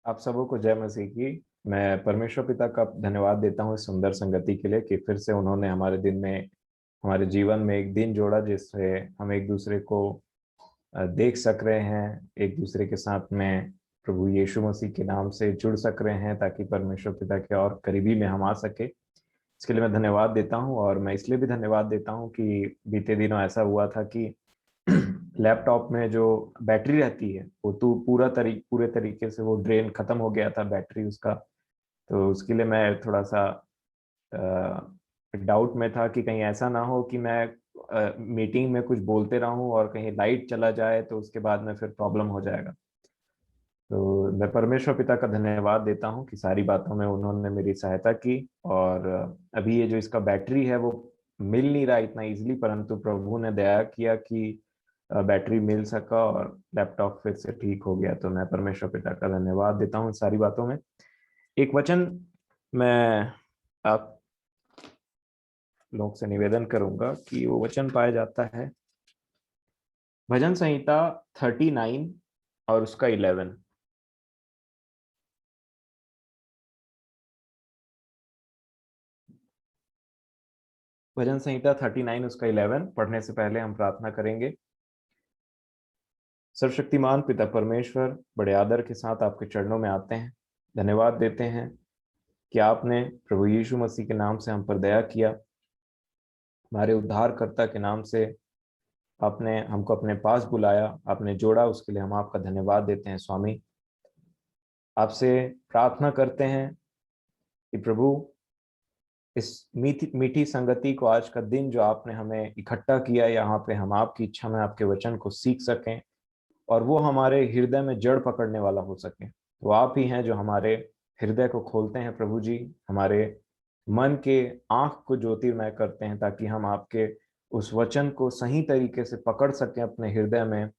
आप सबों को जय मसीह की। मैं परमेश्वर पिता का धन्यवाद देता हूँ इस सुंदर संगति के लिए कि फिर से उन्होंने हमारे दिन में, हमारे जीवन में एक दिन जोड़ा जिससे हम एक दूसरे को देख सक रहे हैं, एक दूसरे के साथ में प्रभु यीशु मसीह के नाम से जुड़ सक रहे हैं, ताकि परमेश्वर पिता के और करीबी में हम आ सके। इसके लिए मैं धन्यवाद देता हूँ। और मैं इसलिए भी धन्यवाद देता हूँ कि बीते दिनों ऐसा हुआ था कि लैपटॉप में जो बैटरी रहती है वो तो पूरे तरीके से वो ड्रेन खत्म हो गया था, बैटरी उसका। तो उसके लिए मैं थोड़ा सा डाउट में था कि कहीं ऐसा ना हो कि मैं मीटिंग में कुछ बोलते रहूं और कहीं लाइट चला जाए तो उसके बाद में फिर प्रॉब्लम हो जाएगा। तो मैं परमेश्वर पिता का धन्यवाद देता हूँ कि सारी बातों में उन्होंने मेरी सहायता की। और अभी ये जो इसका बैटरी है वो मिल नहीं रहा इतना इजीली, परंतु प्रभु ने दया किया कि बैटरी मिल सका और लैपटॉप फिर से ठीक हो गया। तो मैं परमेश्वर पिता का धन्यवाद देता हूँ इन सारी बातों में। एक वचन मैं आप लोग से निवेदन करूंगा कि वो वचन पाया जाता है भजन संहिता 39 और उसका 11। भजन संहिता 39 उसका 11 पढ़ने से पहले हम प्रार्थना करेंगे। सर्वशक्तिमान पिता परमेश्वर, बड़े आदर के साथ आपके चरणों में आते हैं, धन्यवाद देते हैं कि आपने प्रभु यीशु मसीह के नाम से हम पर दया किया। हमारे उद्धारकर्ता के नाम से आपने हमको अपने पास बुलाया, आपने जोड़ा, उसके लिए हम आपका धन्यवाद देते हैं स्वामी। आपसे प्रार्थना करते हैं कि प्रभु इस मीठी मीठी संगति को, आज का दिन जो आपने हमें इकट्ठा किया यहाँ पे, हम आपकी इच्छा में आपके वचन को सीख सकें और वो हमारे हृदय में जड़ पकड़ने वाला हो सके। तो आप ही हैं जो हमारे हृदय को खोलते हैं प्रभु जी, हमारे मन के आंख को ज्योतिर्मय करते हैं, ताकि हम आपके उस वचन को सही तरीके से पकड़ सकें अपने हृदय में।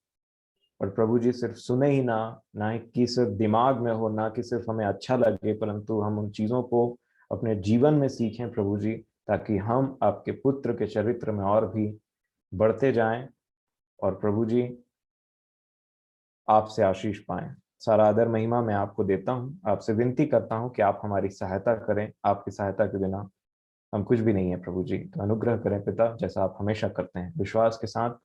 और प्रभु जी सिर्फ सुने ही ना, ना ही कि सिर्फ दिमाग में हो, ना कि सिर्फ हमें अच्छा लगे, परंतु हम उन चीजों को अपने जीवन में सीखें प्रभु जी, ताकि हम आपके पुत्र के चरित्र में और भी बढ़ते जाएं और प्रभु जी आपसे आशीष पाएं। सारा आदर महिमा मैं आपको देता हूं, आपसे विनती करता हूं कि आप हमारी सहायता करें। आपकी सहायता के बिना हम कुछ भी नहीं है प्रभु जी। तो अनुग्रह करें पिता, जैसा आप हमेशा करते हैं, विश्वास के साथ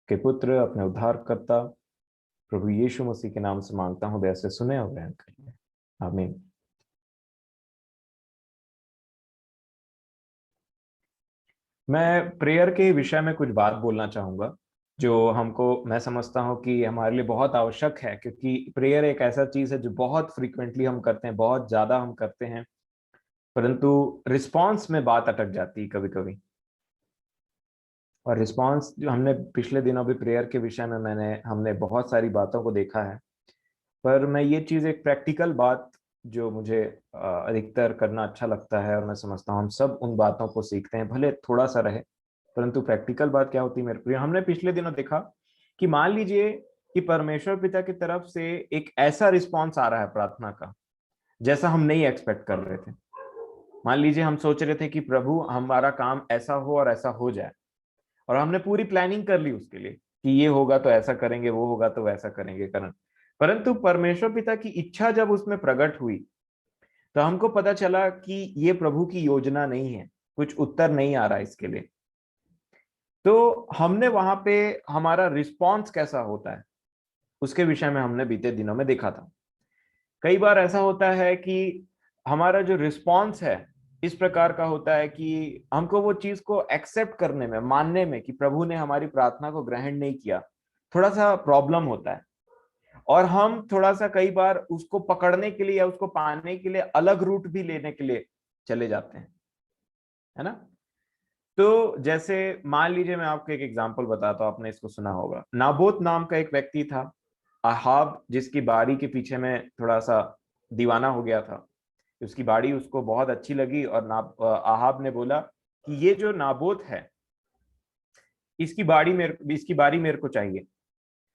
के पुत्र अपने उद्धारकर्ता प्रभु यीशु मसीह के नाम से मांगता हूं, वैसे सुने और ग्रहण करिए। आमीन। मैं प्रेयर के विषय में कुछ बात बोलना चाहूंगा, जो हमको, मैं समझता हूँ कि हमारे लिए बहुत आवश्यक है, क्योंकि प्रेयर एक ऐसा चीज है जो बहुत फ्रीक्वेंटली हम करते हैं, बहुत ज्यादा हम करते हैं, परंतु रिस्पॉन्स में बात अटक जाती है कभी कभी। और रिस्पॉन्स जो हमने पिछले दिनों भी प्रेयर के विषय में हमने बहुत सारी बातों को देखा है। पर मैं ये चीज, एक प्रैक्टिकल बात जो मुझे अधिकतर करना अच्छा लगता है, और मैं समझता हूँ हम सब उन बातों को सीखते हैं, भले थोड़ा सा रहे, परंतु प्रैक्टिकल बात क्या होती है मेरे प्रिय, हमने पिछले दिनों देखा कि मान लीजिए कि परमेश्वर पिता की तरफ से एक ऐसा रिस्पॉन्स आ रहा है प्रार्थना का, जैसा हम नहीं एक्सपेक्ट कर रहे थे। मान लीजिए हम सोच रहे थे कि प्रभु हमारा काम ऐसा हो और ऐसा हो जाए, और हमने पूरी प्लानिंग कर ली उसके लिए कि ये होगा तो ऐसा करेंगे, वो होगा तो वैसा करेंगे करण। परंतु परमेश्वर पिता की इच्छा जब उसमें प्रकट हुई, तो हमको पता चला कि ये प्रभु की योजना नहीं है, कुछ उत्तर नहीं आ रहा इसके लिए। तो हमने वहां पे हमारा रिस्पॉन्स कैसा होता है उसके विषय में हमने बीते दिनों में देखा था। कई बार ऐसा होता है कि हमारा जो रिस्पॉन्स है इस प्रकार का होता है कि हमको वो चीज को एक्सेप्ट करने में, मानने में कि प्रभु ने हमारी प्रार्थना को ग्रहण नहीं किया, थोड़ा सा प्रॉब्लम होता है। और हम थोड़ा सा कई बार उसको पकड़ने के लिए या उसको पाने के लिए अलग रूट भी लेने के लिए चले जाते हैं, है ना। तो जैसे मान लीजिए, मैं आपको एक एग्जांपल बताता हूं, आपने इसको सुना होगा। नाबोत नाम का एक व्यक्ति था, अहाब जिसकी बाड़ी के पीछे में थोड़ा सा दीवाना हो गया था। उसकी बाड़ी उसको बहुत अच्छी लगी, और अहाब ने बोला कि ये जो नाबोत है, इसकी बाड़ी मेरे को चाहिए।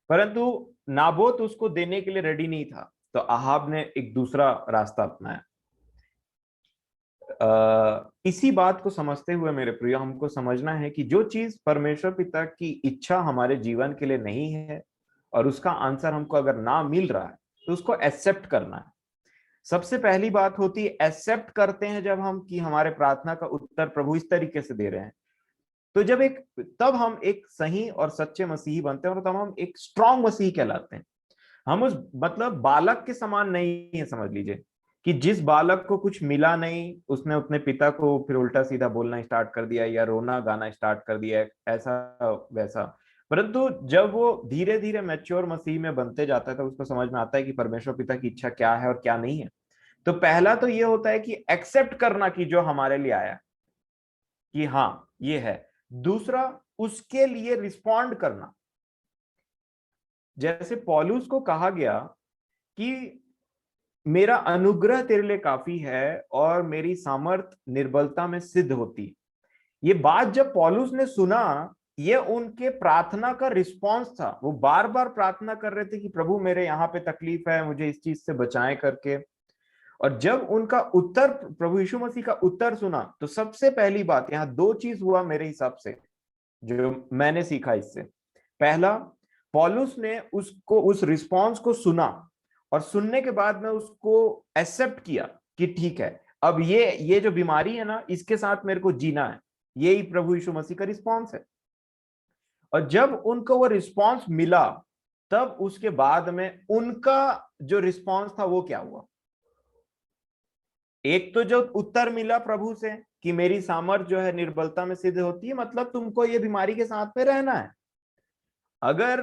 परंतु नाबोत उसको देने के लिए रेडी नहीं था, तो अहाब ने एक दूसरा रास्ता अपनाया। इसी बात को समझते हुए मेरे प्रिय, हमको समझना है कि जो चीज परमेश्वर पिता की इच्छा हमारे जीवन के लिए नहीं है, और उसका आंसर हमको अगर ना मिल रहा है, तो उसको एक्सेप्ट करना है। सबसे पहली बात होती है एक्सेप्ट करते हैं जब हम कि हमारे प्रार्थना का उत्तर प्रभु इस तरीके से दे रहे हैं, तो तब हम एक सही और सच्चे मसीही बनते हैं और तब हम एक स्ट्रांग मसीही कहलाते हैं। हम उस मतलब बालक के समान नहीं है, समझ लीजिए कि जिस बालक को कुछ मिला नहीं उसने अपने पिता को फिर उल्टा सीधा बोलना स्टार्ट कर दिया या रोना गाना स्टार्ट कर दिया, ऐसा वैसा। परंतु जब वो धीरे धीरे मैच्योर मसीह में बनते जाता है तो उसको समझ में आता है कि परमेश्वर पिता की इच्छा क्या है और क्या नहीं है। तो पहला तो ये होता है कि एक्सेप्ट करना कि जो हमारे लिए आया कि हाँ ये है। दूसरा, उसके लिए रिस्पॉन्ड करना। जैसे पौलुस को कहा गया कि मेरा अनुग्रह तेरे लिए काफी है और मेरी सामर्थ निर्बलता में सिद्ध होती। ये बात जब पौलुस ने सुना, ये उनके प्रार्थना का रिस्पांस था। वो बार बार प्रार्थना कर रहे थे कि प्रभु मेरे यहाँ पे तकलीफ है, मुझे इस चीज से बचाएं करके। और जब उनका उत्तर, प्रभु यीशु मसीह का उत्तर सुना, तो सबसे पहली बात यहाँ दो चीज हुआ मेरे हिसाब से जो मैंने सीखा इससे। पहला, पौलुस ने उसको उस रिस्पांस को सुना और सुनने के बाद में उसको एक्सेप्ट किया कि ठीक है, अब ये जो बीमारी है ना, इसके साथ मेरे को जीना है। यही प्रभु यीशु मसीह का रिस्पांस है। और जब उनको वो रिस्पांस मिला, तब उसके बाद में उनका जो रिस्पांस था वो क्या हुआ। एक तो जो उत्तर मिला प्रभु से कि मेरी सामर्थ जो है निर्बलता में सिद्ध होती है, मतलब तुमको ये बीमारी के साथ में रहना है। अगर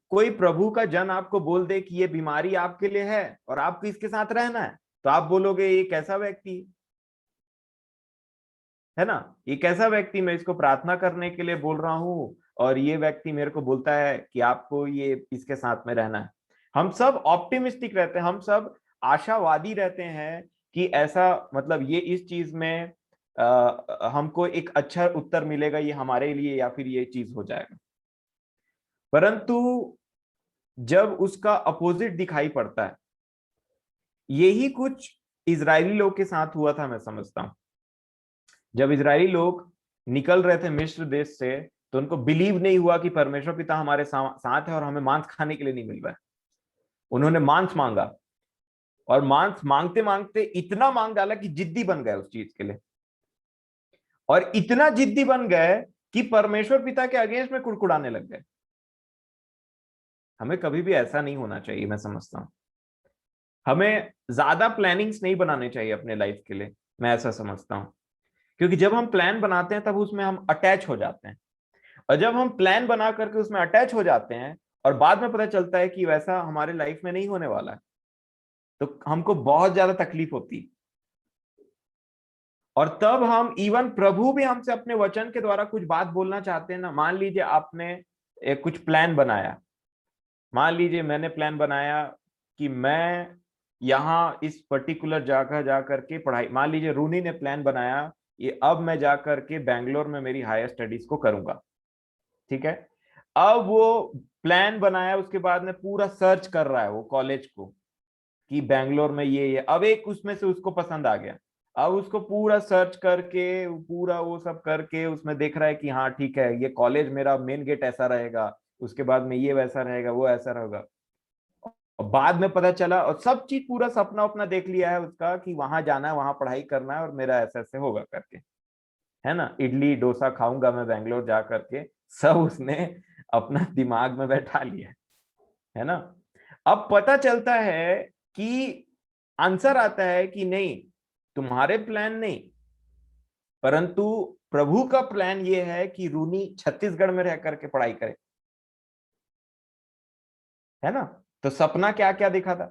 कोई प्रभु का जन आपको बोल दे कि ये बीमारी आपके लिए है और आपको इसके साथ रहना है, तो आप बोलोगे ये कैसा व्यक्ति है ना, ये कैसा व्यक्ति, मैं इसको प्रार्थना करने के लिए बोल रहा हूं और ये व्यक्ति मेरे को बोलता है कि आपको ये इसके साथ में रहना है। हम सब ऑप्टिमिस्टिक रहते हैं, हम सब आशावादी रहते हैं कि ऐसा मतलब ये इस चीज में हमको एक अच्छा उत्तर मिलेगा ये हमारे लिए, या फिर ये चीज हो जाएगा। परंतु जब उसका अपोजिट दिखाई पड़ता है, यही कुछ इजरायली लोग के साथ हुआ था मैं समझता हूं। जब इजरायली लोग निकल रहे थे मिस्र देश से, तो उनको बिलीव नहीं हुआ कि परमेश्वर पिता हमारे साथ है और हमें मांस खाने के लिए नहीं मिल रहा है। उन्होंने मांस मांगा और मांस मांगते मांगते इतना मांग डाला कि जिद्दी बन गए उस चीज के लिए, और इतना जिद्दी बन गए कि परमेश्वर पिता के अगेंस्ट में कुड़कुड़ाने लग गए। हमें कभी भी ऐसा नहीं होना चाहिए, मैं समझता हूं। हमें ज्यादा प्लानिंग्स नहीं बनाने चाहिए अपने लाइफ के लिए, मैं ऐसा समझता हूं। क्योंकि जब हम प्लान बनाते हैं तब उसमें हम अटैच हो जाते हैं, और जब हम प्लान बना करके उसमें अटैच हो जाते हैं और बाद में पता चलता है कि वैसा हमारे लाइफ में नहीं होने वाला है, तो हमको बहुत ज्यादा तकलीफ होती है। और तब हम इवन प्रभु भी हमसे अपने वचन के द्वारा कुछ बात बोलना चाहते हैं ना। मान लीजिए आपने कुछ प्लान बनाया, मान लीजिए मैंने प्लान बनाया कि मैं यहाँ इस पर्टिकुलर जगह जा करके पढ़ाई, मान लीजिए रूनी ने प्लान बनाया ये अब मैं जा करके बैंगलोर में मेरी हायर स्टडीज को करूंगा, ठीक है। अब वो प्लान बनाया, उसके बाद में पूरा सर्च कर रहा है वो कॉलेज को कि बैंगलोर में ये अब एक उसमें से उसको पसंद आ गया। अब उसको पूरा सर्च करके पूरा वो सब करके उसमें देख रहा है कि हाँ ठीक है, ये कॉलेज मेरा मेन गेट ऐसा रहेगा, उसके बाद में ये वैसा रहेगा, वो ऐसा रहेगा। और बाद में पता चला, और सब चीज पूरा सपना अपना देख लिया है उसका कि वहां जाना है, वहां पढ़ाई करना है और मेरा ऐसे ऐसे होगा करके, है ना, इडली डोसा खाऊंगा मैं बैंगलोर जा करके, सब उसने अपना दिमाग में बैठा लिया है ना। अब पता चलता है कि आंसर आता है कि नहीं, तुम्हारे प्लान नहीं, परंतु प्रभु का प्लान ये है कि रूनी छत्तीसगढ़ में रह करके पढ़ाई करे, है ना। तो सपना क्या क्या दिखा था।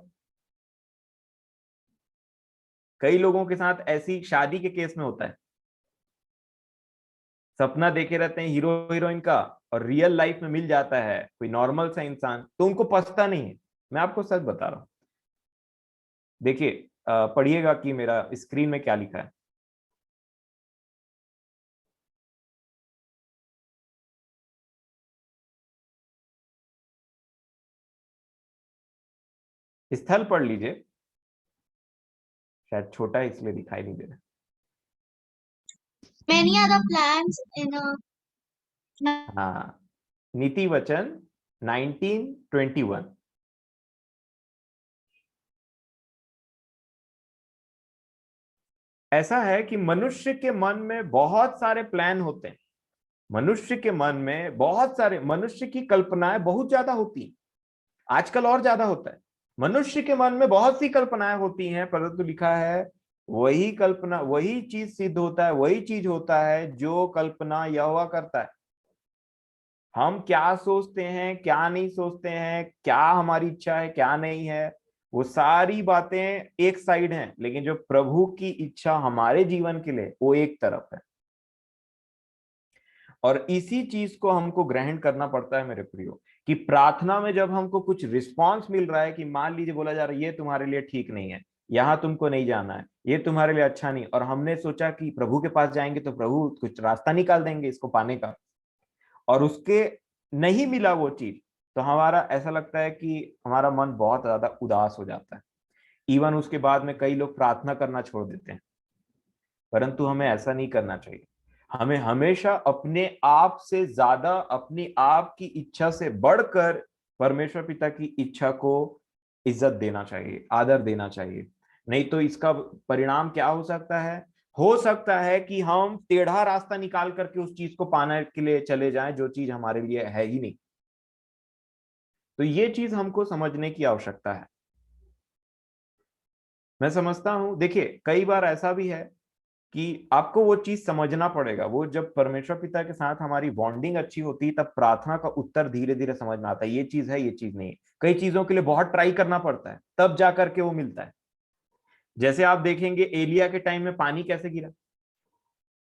कई लोगों के साथ ऐसी शादी के केस में होता है, सपना देखे रहते हैं हीरो हीरोइन का, और रियल लाइफ में मिल जाता है कोई नॉर्मल सा इंसान, तो उनको पछता नहीं है। मैं आपको सच बता रहा हूं। देखिए, पढ़िएगा कि मेरा स्क्रीन में क्या लिखा है। स्थल पढ़ लीजिए, शायद छोटा है इसलिए दिखाई नहीं दे रहा। Many other plans in a हाँ, नीति वचन 1921। ऐसा है कि मनुष्य के मन में बहुत सारे प्लान होते हैं, मनुष्य के मन में बहुत सारे, मनुष्य की कल्पनाएं बहुत ज्यादा होती हैं, आजकल और ज्यादा होता है। मनुष्य के मन में बहुत सी कल्पनाएं होती हैं, परंतु लिखा है वही कल्पना, वही चीज सिद्ध होता है, वही चीज होता है जो कल्पना यहोवा करता है। हम क्या सोचते हैं, क्या नहीं सोचते हैं, क्या हमारी इच्छा है, क्या नहीं है, वो सारी बातें एक साइड हैं, लेकिन जो प्रभु की इच्छा हमारे जीवन के लिए वो एक तरफ है। और इसी चीज को हमको ग्रहण करना पड़ता है मेरे प्रियो, कि प्रार्थना में जब हमको कुछ रिस्पांस मिल रहा है, कि मान लीजिए बोला जा रहा है ये तुम्हारे लिए ठीक नहीं है, यहाँ तुमको नहीं जाना है, ये तुम्हारे लिए अच्छा नहीं, और हमने सोचा कि प्रभु के पास जाएंगे तो प्रभु कुछ रास्ता निकाल देंगे इसको पाने का, और उसके नहीं मिला वो चीज, तो हमारा ऐसा लगता है कि हमारा मन बहुत ज्यादा उदास हो जाता है। इवन उसके बाद में कई लोग प्रार्थना करना छोड़ देते हैं। परंतु हमें ऐसा नहीं करना चाहिए। हमें हमेशा अपने आप से ज्यादा, अपनी आप की इच्छा से बढ़कर परमेश्वर पिता की इच्छा को इज्जत देना चाहिए, आदर देना चाहिए। नहीं तो इसका परिणाम क्या हो सकता है कि हम टेढ़ा रास्ता निकाल करके उस चीज को पाने के लिए चले जाएं जो चीज हमारे लिए है ही नहीं। तो ये चीज हमको समझने की आवश्यकता है। मैं समझता हूं, देखिए कई बार ऐसा भी है कि आपको वो चीज समझना पड़ेगा। वो जब परमेश्वर पिता के साथ हमारी बॉन्डिंग अच्छी होती है, तब प्रार्थना का उत्तर धीरे धीरे समझ में आता है, ये चीज है, ये चीज नहीं है। कई चीजों के लिए बहुत ट्राई करना पड़ता है, तब जाकर के वो मिलता है। जैसे आप देखेंगे एलिया के टाइम में पानी कैसे गिरा,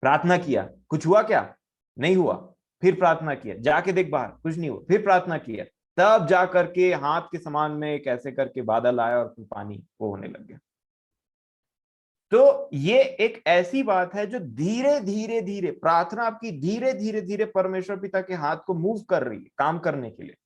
प्रार्थना किया, कुछ हुआ क्या? नहीं हुआ। फिर प्रार्थना किया, जाके देख बाहर, कुछ नहीं हुआ, फिर प्रार्थना किया, तब जा करके हाथ के समान में कैसे करके बादल आया और फिर पानी वो होने लग गया। तो ये एक ऐसी बात है जो धीरे धीरे धीरे, प्रार्थना आपकी धीरे धीरे धीरे परमेश्वर पिता के हाथ को मूव कर रही है काम करने के लिए।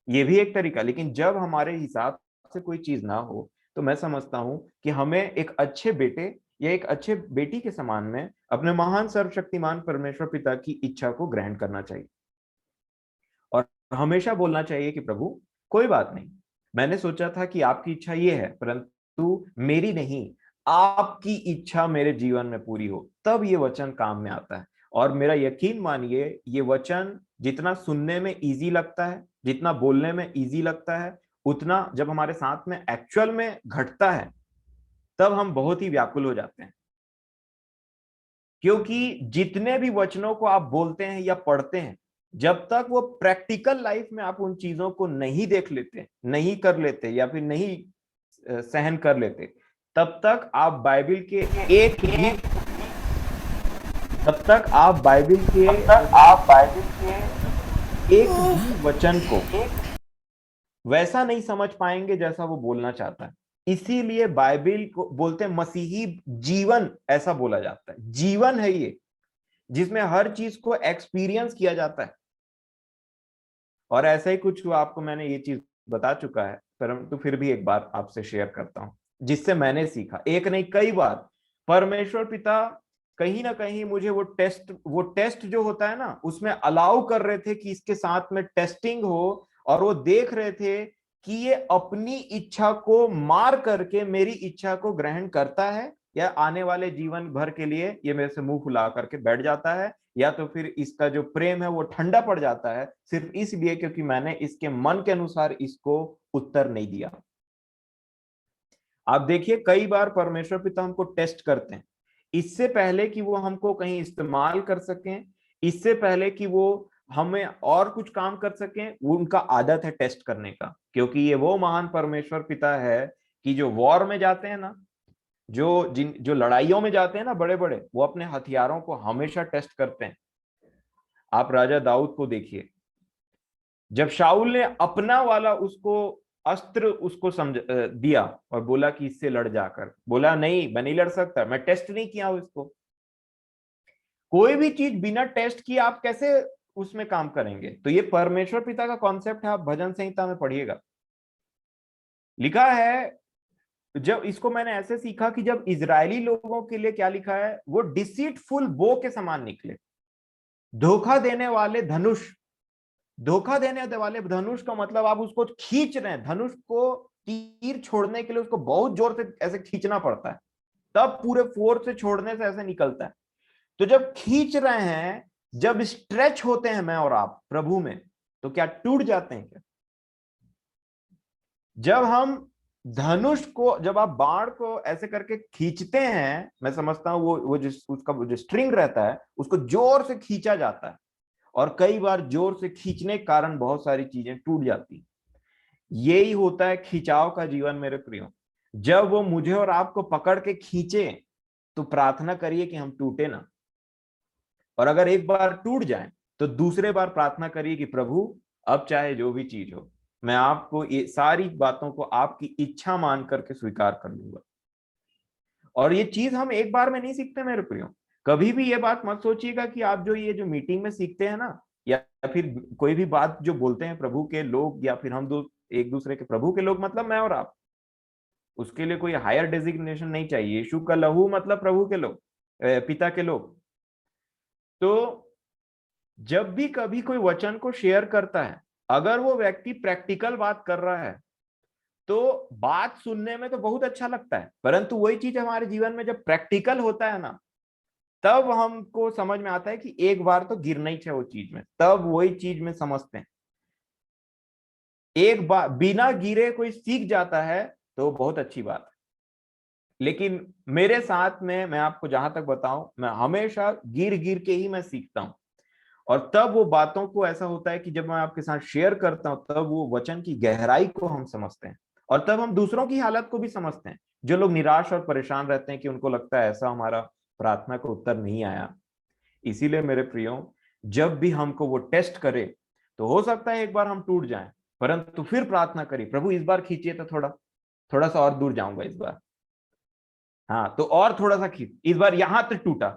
ये भी एक तरीका। लेकिन जब हमारे हिसाब से कोई चीज ना हो, तो मैं समझता हूं कि हमें एक अच्छे बेटे या एक अच्छे बेटी के समान में अपने महान सर्वशक्तिमान परमेश्वर पिता की इच्छा को ग्रहण करना चाहिए, और हमेशा बोलना चाहिए कि प्रभु कोई बात नहीं, मैंने सोचा था कि आपकी इच्छा ये है, परंतु मेरी नहीं, आपकी इच्छा मेरे जीवन में पूरी हो, तब ये वचन काम में आता है। और मेरा यकीन मानिए, ये वचन जितना सुनने में इजी लगता है, जितना बोलने में इजी लगता है, उतना जब हमारे साथ में एक्चुअल में घटता है, तब हम बहुत ही व्याकुल हो जाते हैं। क्योंकि जितने भी वचनों को आप बोलते हैं या पढ़ते हैं, जब तक वो प्रैक्टिकल लाइफ में आप उन चीजों को नहीं देख लेते, नहीं कर लेते, या फिर नहीं सहन कर लेते, तब तक आप बाइबल के एक भी तब तक आप बाइबल के एक भी वचन को वैसा नहीं समझ पाएंगे जैसा वो बोलना चाहता है। इसीलिए बाइबल को बोलते हैं मसीही जीवन, ऐसा बोला जाता है। जीवन है ये, जिसमें हर चीज को एक्सपीरियंस किया जाता है। और ऐसा ही कुछ आपको मैंने ये चीज बता चुका है, परंतु फिर भी एक बार आपसे शेयर करता हूं, जिससे मैंने सीखा, एक नहीं कई बार। परमेश्वर पिता कहीं ना कहीं मुझे वो टेस्ट जो होता है ना, उसमें अलाउ कर रहे थे कि इसके साथ में टेस्टिंग हो, और वो देख रहे थे कि ये अपनी इच्छा को मार करके मेरी इच्छा को ग्रहण करता है, या आने वाले जीवन भर के लिए ये मेरे से मुंह फुला करके बैठ जाता है, या तो फिर इसका जो प्रेम है वो ठंडा पड़ जाता है, सिर्फ इसलिए क्योंकि मैंने इसके मन के अनुसार इसको उत्तर नहीं दिया। आप देखिए कई बार परमेश्वर पिता हमको टेस्ट करते हैं, इससे पहले कि वो हमको कहीं इस्तेमाल कर सकें, इससे पहले कि वो हमें और कुछ काम कर सकें, वो उनका आदत है टेस्ट करने का। क्योंकि ये वो महान परमेश्वर पिता है कि जो वॉर में जाते हैं ना, जो लड़ाइयों में जाते हैं ना बड़े बड़े, वो अपने हथियारों को हमेशा टेस्ट करते हैं। आप राजा दाऊद को देखिए, जब शाऊल ने अपना वाला उसको अस्त्र उसको दिया और बोला कि इससे लड़ जाकर, बोला नहीं मैं नहीं लड़ सकता, मैं टेस्ट नहीं किया हूं इसको। कोई भी चीज बिना टेस्ट किए आप कैसे उसमें काम करेंगे? तो ये परमेश्वर पिता का कॉन्सेप्ट है, आप भजन संहिता में पढ़िएगा, लिखा है। जब इसको मैंने ऐसे सीखा कि जब इजरायली लोगों के लिए क्या लिखा है, वो डिसीटफुल बो के समान निकले, धोखा देने वाले धनुष। धोखा देने वाले धनुष का मतलब आप उसको खींच रहे हैं, धनुष को तीर छोड़ने के लिए उसको बहुत जोर से ऐसे खींचना पड़ता है। तब पूरे फोर्स से छोड़ने से ऐसे निकलता है। तो जब खींच रहे हैं, जब स्ट्रेच होते हैं मैं और आप प्रभु में, तो क्या टूट जाते हैं क्या? जब हम धनुष को, जब आप बाण को ऐसे करके खींचते हैं, मैं समझता हूं वो जिस उसका जो स्ट्रिंग रहता है उसको जोर से खींचा जाता है, और कई बार जोर से खींचने के कारण बहुत सारी चीजें टूट जाती हैं। यही होता है खिंचाव का जीवन मेरे प्रियो। जब वो मुझे और आपको पकड़ के खींचे, तो प्रार्थना करिए कि हम टूटे ना, और अगर एक बार टूट जाए तो दूसरे बार प्रार्थना करिए कि प्रभु अब चाहे जो भी चीज हो, मैं आपको ये सारी बातों को आपकी इच्छा मान करके स्वीकार कर लूंगा। और ये चीज हम एक बार में नहीं सीखते मेरे प्रियो। कभी भी ये बात मत सोचिएगा कि आप जो ये जो मीटिंग में सीखते हैं ना, या फिर कोई भी बात जो बोलते हैं प्रभु के लोग, या फिर हम दो एक दूसरे के, प्रभु के लोग मतलब मैं और आप, उसके लिए कोई हायर डेजिग्नेशन नहीं चाहिए। यीशु का लहू मतलब प्रभु के लोग, पिता के लोग। तो जब भी कभी कोई वचन को शेयर करता है, अगर वो व्यक्ति प्रैक्टिकल बात कर रहा है, तो बात सुनने में तो बहुत अच्छा लगता है, परंतु वही चीज हमारे जीवन में जब प्रैक्टिकल होता है ना, तब हमको समझ में आता है कि एक बार तो गिरना ही चाहिए वो चीज में, तब वही चीज में समझते हैं। एक बार बिना गिरे कोई सीख जाता है तो बहुत अच्छी बात है, लेकिन मेरे साथ में मैं आपको जहां तक बताऊं, मैं हमेशा गिर गिर के ही मैं सीखता हूं। और तब वो बातों को ऐसा होता है कि जब मैं आपके साथ शेयर करता हूं, तब वो वचन की गहराई को हम समझते हैं, और तब हम दूसरों की हालत को भी समझते हैं। जो लोग निराश और परेशान रहते हैं कि उनको लगता है ऐसा हमारा प्रार्थना का उत्तर नहीं आया। इसीलिए मेरे प्रियो, जब भी हमको वो टेस्ट करे, तो हो सकता है एक बार हम टूट जाएं, परंतु फिर प्रार्थना करिए प्रभु इस बार खींचिए तो थोड़ा थोड़ा सा और दूर जाऊंगा इस बार। हाँ, तो और थोड़ा सा खींच, इस बार यहां तक टूटा,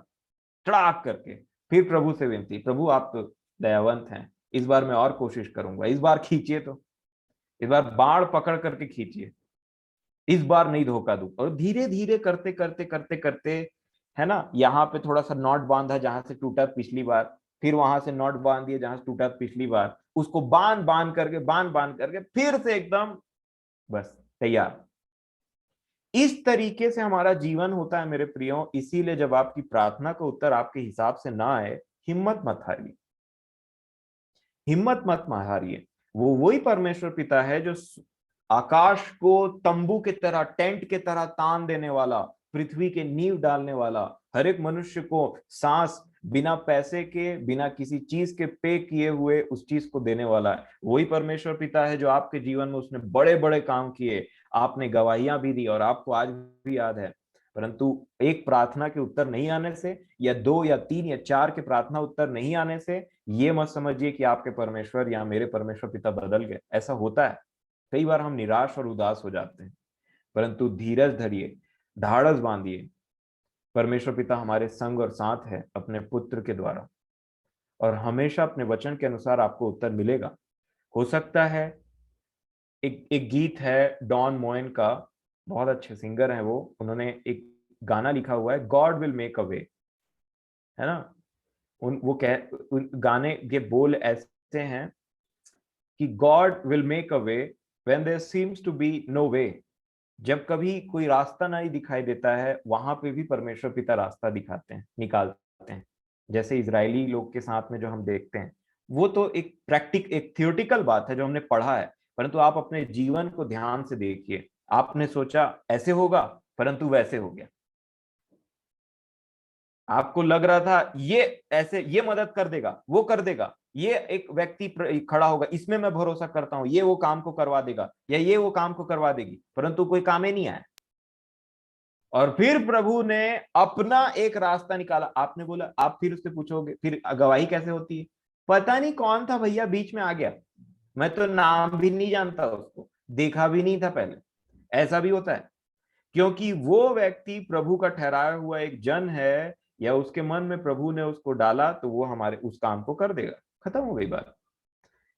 चढ़ाक करके फिर प्रभु से विनती, प्रभु आप तो दयावंत हैं, इस बार मैं और कोशिश करूंगा, इस बार खींचिए, तो इस बार बाढ़ पकड़ करके खींचिए, इस बार नहीं धोखा दूं। और धीरे धीरे करते करते करते करते, है ना, यहाँ पे थोड़ा सा नॉट बांधा जहां से टूटा पिछली बार, फिर वहां से नॉट बांध दिए जहां से टूटा पिछली बार, उसको बांध बांध करके फिर से एकदम बस तैयार। इस तरीके से हमारा जीवन होता है मेरे प्रियो। इसीलिए जब आपकी प्रार्थना का उत्तर आपके हिसाब से ना आए, हिम्मत मत हारिए, हिम्मत मत हारिए। वो वही परमेश्वर पिता है जो आकाश को तंबू के तरह, टेंट के तरह तान देने वाला, पृथ्वी के नींव डालने वाला, हर एक मनुष्य को सांस बिना पैसे के, बिना किसी चीज के पे किए हुए उस चीज को देने वाला है। वही परमेश्वर पिता है जो आपके जीवन में उसने बड़े बड़े काम किए, आपने गवाहियां भी दी और आपको आज भी याद है। परंतु एक प्रार्थना के उत्तर नहीं आने से, या दो या तीन या चार के प्रार्थना उत्तर नहीं आने से, ये मत समझिए कि आपके परमेश्वर या मेरे परमेश्वर पिता बदल गए। ऐसा होता है, कई बार हम निराश और उदास हो जाते हैं, परंतु धीरज धरिए, ढाढ़स बांधिए। परमेश्वर पिता हमारे संग और साथ है अपने पुत्र के द्वारा, और हमेशा अपने वचन के अनुसार आपको उत्तर मिलेगा। हो सकता है, एक एक गीत है डॉन मोएन का, बहुत अच्छे सिंगर हैं वो, उन्होंने एक गाना लिखा हुआ है, God will make a way, है ना। उन गाने के बोल ऐसे हैं कि God will make a way when there seems to be no way. जब कभी कोई रास्ता नहीं दिखाई देता है, वहां पे भी परमेश्वर पिता रास्ता दिखाते हैं, निकालते हैं। जैसे इजरायली लोग के साथ में जो हम देखते हैं, वो तो एक थियोटिकल बात है जो हमने पढ़ा है, परंतु आप अपने जीवन को ध्यान से देखिए। आपने सोचा ऐसे होगा, परंतु वैसे हो गया। आपको लग रहा था ये ऐसे, ये मदद कर देगा, वो कर देगा, ये एक व्यक्ति खड़ा होगा, इसमें मैं भरोसा करता हूं, ये वो काम को करवा देगा, या ये वो काम को करवा देगी, परंतु कोई काम ही नहीं आया। और फिर प्रभु ने अपना एक रास्ता निकाला। आपने बोला, आप फिर उससे पूछोगे फिर गवाही कैसे होती है, पता नहीं कौन था भैया बीच में आ गया, मैं तो नाम भी नहीं जानता उसको, देखा भी नहीं था पहले। ऐसा भी होता है, क्योंकि वो व्यक्ति प्रभु का ठहराया हुआ एक जन है, या उसके मन में प्रभु ने उसको डाला, तो वो हमारे उस काम को कर देगा। खत्म हो गई बात।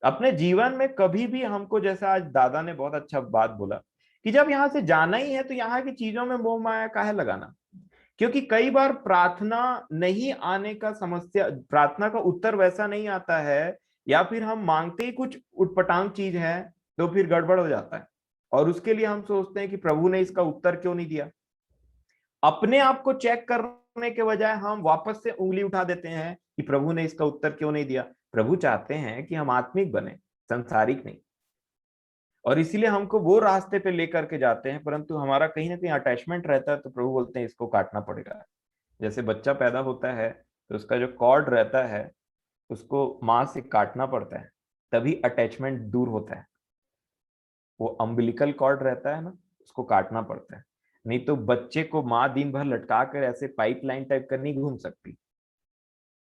अपने जीवन में कभी भी हमको, जैसा आज दादा ने बहुत अच्छा बात बोला, कि जब यहां से जाना ही है तो यहाँ की चीजों में मोह माया काहे लगाना। क्योंकि कई बार प्रार्थना नहीं आने का समस्या, प्रार्थना का उत्तर वैसा नहीं आता है, या फिर हम मांगते ही कुछ उटपटांग चीज है, तो फिर गड़बड़ हो जाता है, और उसके लिए हम सोचते हैं कि प्रभु ने इसका उत्तर क्यों नहीं दिया। अपने आप को चेक करने के बजाय हम वापस से उंगली उठा देते हैं कि प्रभु ने इसका उत्तर क्यों नहीं दिया। प्रभु चाहते हैं कि हम आत्मिक बने, संसारिक नहीं, और इसीलिए हमको वो रास्ते पे लेकर के जाते हैं, परंतु हमारा कहीं ना कहीं अटैचमेंट रहता है, तो प्रभु बोलते हैं इसको काटना पड़ेगा। जैसे बच्चा पैदा होता है तो उसका जो कॉर्ड रहता है उसको माँ से काटना पड़ता है, तभी अटैचमेंट दूर होता है। वो अम्बिलिकल कॉर्ड रहता है ना, उसको काटना पड़ता है, नहीं तो बच्चे को माँ दिन भर लटका कर ऐसे पाइपलाइन टाइप कर नहीं घूम सकती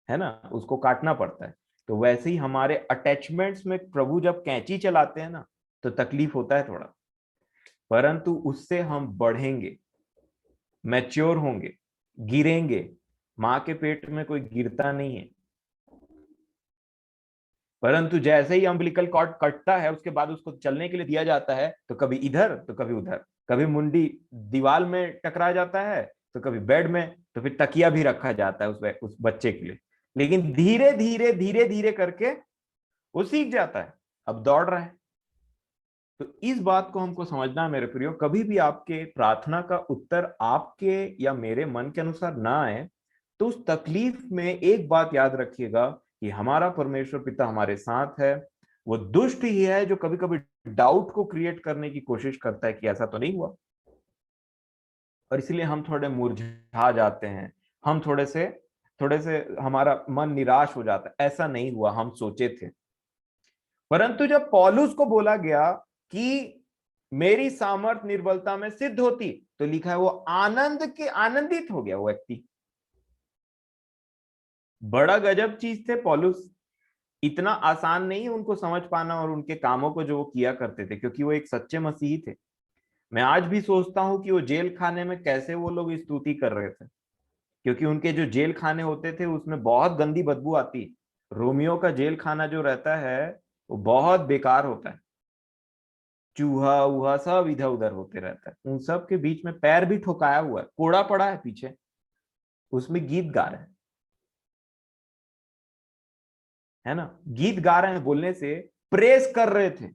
है ना, उसको काटना पड़ता है। तो वैसे ही हमारे अटैचमेंट्स में प्रभु जब कैंची चलाते हैं ना, तो तकलीफ होता है थोड़ा, परंतु उससे हम बढ़ेंगे, मैच्योर होंगे, गिरेंगे। माँ के पेट में कोई गिरता नहीं है, परंतु जैसे ही अम्बिलिकल कॉर्ड कटता है उसके बाद उसको चलने के लिए दिया जाता है, तो कभी इधर तो कभी उधर, कभी मुंडी दीवार में टकरा जाता है, तो कभी बेड में, तो फिर तकिया भी रखा जाता है उस बच्चे के लिए। लेकिन धीरे धीरे धीरे धीरे करके वो सीख जाता है, अब दौड़ रहा है। तो इस बात को हमको समझना है मेरे प्रियो, कभी भी आपके प्रार्थना का उत्तर आपके या मेरे मन के अनुसार ना आए, तो उस तकलीफ में एक बात याद रखिएगा कि हमारा परमेश्वर पिता हमारे साथ है। वो दुष्ट ही है जो कभी कभी डाउट को क्रिएट करने की कोशिश करता है कि ऐसा तो नहीं हुआ, और इसलिए हम थोड़े मुरझा जाते हैं, हम थोड़े से हमारा मन निराश हो जाता है, ऐसा नहीं हुआ, हम सोचे थे। परंतु जब पौलुस को बोला गया कि मेरी सामर्थ निर्बलता में सिद्ध होती, तो लिखा है वो आनंदित हो गया वो व्यक्ति। बड़ा गजब चीज थे पौलुस, इतना आसान नहीं है उनको समझ पाना और उनके कामों को जो वो किया करते थे, क्योंकि वो एक सच्चे मसीही थे। मैं आज भी सोचता हूं कि वो जेल खाने में कैसे वो लोग स्तुति कर रहे थे, क्योंकि उनके जो जेल खाने होते थे उसमें बहुत गंदी बदबू आती। रोमियो का जेल खाना जो रहता है वो बहुत बेकार होता है, चूहा उहा सब इधर उधर होते रहता है, उन सब के बीच में पैर भी ठोकाया हुआ है, कोड़ा पड़ा है पीछे, उसमें गीत गा रहे हैं, है ना, गीत गा रहे हैं, बोलने से प्रेस कर रहे थे।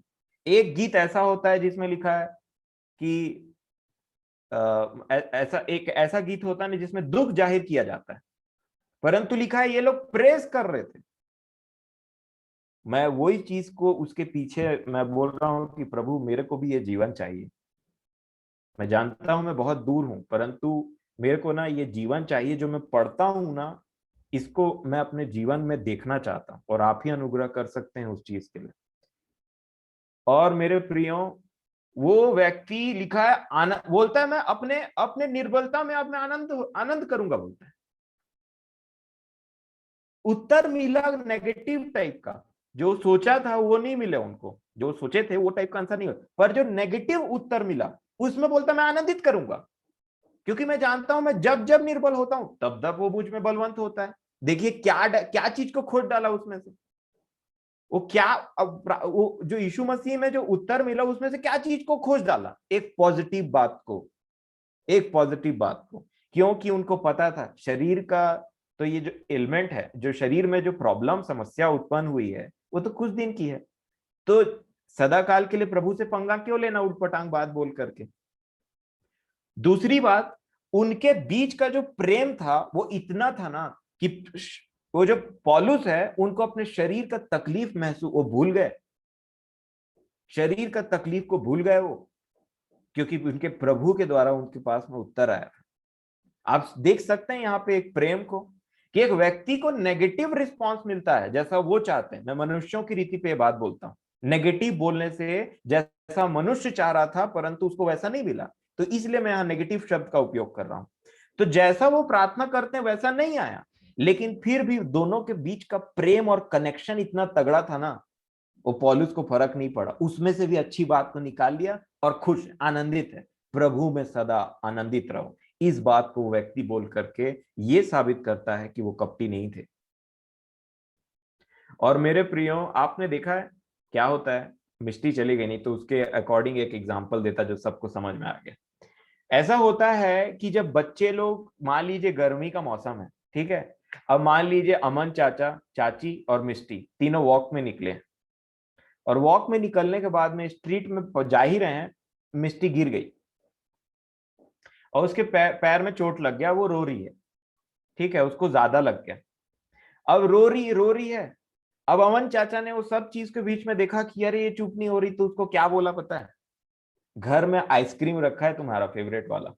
एक गीत ऐसा होता है जिसमें लिखा है कि ऐसा गीत होता है ना जिसमें दुख जाहिर किया जाता है, परंतु लिखा है ये लोग प्रेस कर रहे थे। मैं वही चीज को उसके पीछे मैं बोल रहा हूं कि प्रभु मेरे को भी ये जीवन चाहिए। मैं जानता हूं मैं बहुत दूर हूं, परंतु मेरे को ना ये जीवन चाहिए जो मैं पढ़ता हूं ना, इसको मैं अपने जीवन में देखना चाहता हूं, और आप ही अनुग्रह कर सकते हैं उस चीज के लिए। और मेरे प्रियो, वो व्यक्ति लिखा है बोलता है मैं अपने अपने निर्बलता में अब मैं आनंद आनंद करूंगा, बोलता है। उत्तर मिला नेगेटिव टाइप का, जो सोचा था वो नहीं मिला उनको, जो सोचे थे वो टाइप का आंसर नहीं हुआ, पर जो नेगेटिव उत्तर मिला उसमें बोलता मैं आनंदित करूंगा, क्योंकि मैं जानता हूं मैं जब जब निर्बल होता हूं तब तब वो मुझ में बलवंत होता है। देखिए क्या क्या चीज को खोज डाला उसमें से, वो क्या, वो जो यीशु मसीह में जो उत्तर मिला उसमें से क्या चीज को खोज डाला, एक पॉजिटिव बात को, एक पॉजिटिव बात को। क्योंकि उनको पता था शरीर का, तो ये जो एलिमेंट है, जो शरीर में जो प्रॉब्लम समस्या उत्पन्न हुई है वो तो कुछ दिन की है, तो सदा काल के लिए प्रभु से पंगा क्यों लेना उठपटांग बात बोल करके। दूसरी बात, उनके बीच का जो प्रेम था वो इतना था ना कि वो जो पौलुस है उनको अपने शरीर का तकलीफ महसूस, वो भूल गए, शरीर का तकलीफ को भूल गए वो, क्योंकि उनके प्रभु के द्वारा उनके पास में उत्तर आया। आप देख सकते हैं यहाँ पे एक प्रेम को, कि एक व्यक्ति को नेगेटिव रिस्पांस मिलता है जैसा वो चाहते हैं। मैं मनुष्यों की रीति पे बात बोलता हूँ, नेगेटिव बोलने से जैसा मनुष्य चाह रहा था परंतु उसको वैसा नहीं मिला, तो इसलिए मैं यहाँ नेगेटिव शब्द का उपयोग कर रहा हूं। तो जैसा वो प्रार्थना करते हैं वैसा नहीं आया, लेकिन फिर भी दोनों के बीच का प्रेम और कनेक्शन इतना तगड़ा था ना, वो पौलुस को फर्क नहीं पड़ा, उसमें से भी अच्छी बात को निकाल लिया और खुश आनंदित है, प्रभु में सदा आनंदित रहो। इस बात को व्यक्ति बोल करके ये साबित करता है कि वो कपटी नहीं थे। और मेरे प्रियो, आपने देखा है क्या होता है, मिस्टी चली गई नहीं तो उसके अकॉर्डिंग एक एग्जांपल देता जो सबको समझ में आ गया। ऐसा होता है कि जब बच्चे लोग, मान लीजिए गर्मी का मौसम है, ठीक है, अब मान लीजिए अमन चाचा चाची और मिस्टी तीनों वॉक में निकले, और वॉक में निकलने के बाद में स्ट्रीट में जा ही रहे हैं, मिस्टी गिर गई, और उसके पैर में चोट लग गया, वो रो रही है, ठीक है, उसको ज्यादा लग गया। अब रो रही है। अब अमन चाचा ने वो सब चीज के बीच में देखा कि अरे ये चुप नहीं हो रही, तो उसको क्या बोला पता है? घर में आइसक्रीम रखा है तुम्हारा फेवरेट वाला।